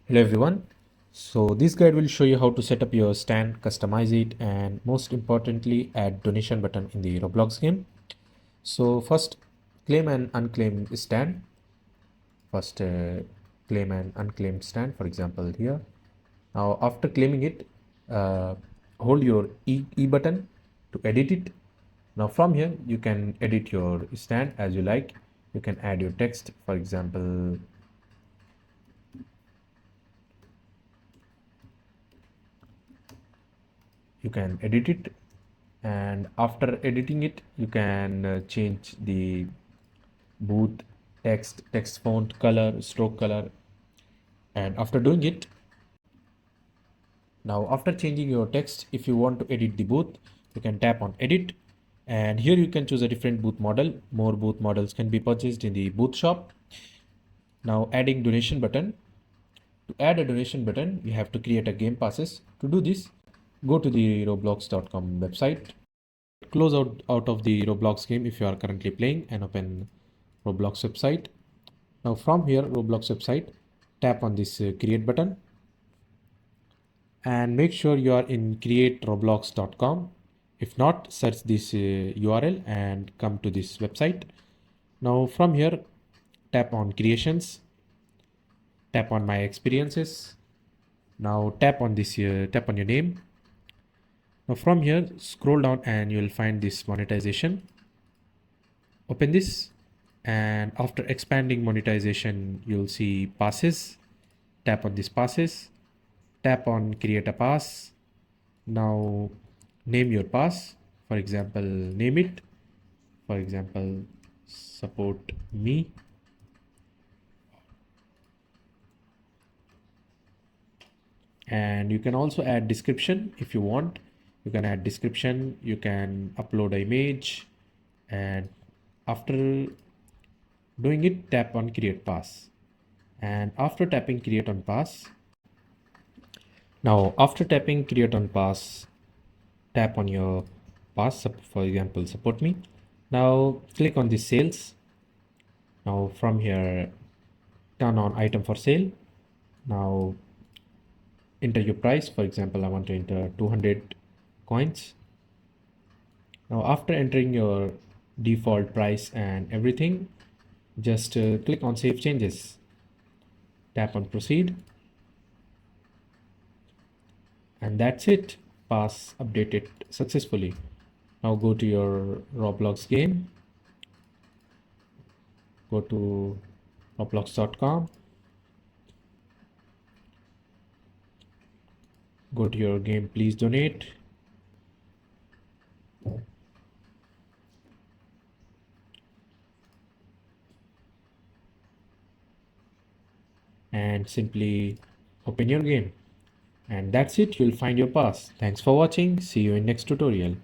Hello everyone. So this guide will show you how to set up your stand, customize it, and most importantly add donation button in the Roblox game. So first claim and unclaim stand. First claim and unclaimed stand, for example here. Now after claiming it, hold your E button to edit it. Now from here you can edit your stand as you like. You can add your text, for example you can edit it, and after editing it you can change the booth text font color, stroke color. And after doing it, now after changing your text, if you want to edit the booth, you can tap on edit, and here you can choose a different booth model. More booth models can be purchased in the booth shop. Now adding donation button. To add a donation button, you have to create a game passes. To do this, go to the roblox.com website. Close out of the Roblox game if you are currently playing, and open Roblox website. Now from here, Roblox website, tap on this create button and make sure you are in createroblox.com. If not, search this URL and come to this website. Now from here, tap on creations, tap on my experiences. Now tap on this tap on your name. Now from here, scroll down and you will find this monetization. Open this, and after expanding monetization, you'll see passes. Tap on this passes, tap on create a pass. Now name your pass, for example name it, for example support me. And you can also add description if you want. You can add description, you can upload an image, and after doing it, tap on create pass. And after tapping create on pass, now after tapping create on pass, tap on your pass, for example support me. Now click on the sales. Now from here, turn on item for sale. Now enter your price, for example I want to enter 200 coins. Now after entering your default price and everything, just click on save changes, tap on proceed, and that's it. Pass updated successfully. Now go to your Roblox game, go to roblox.com, go to your game, please donate, and simply open your game. And that's it, you'll find your pass. Thanks for watching, see you in next tutorial.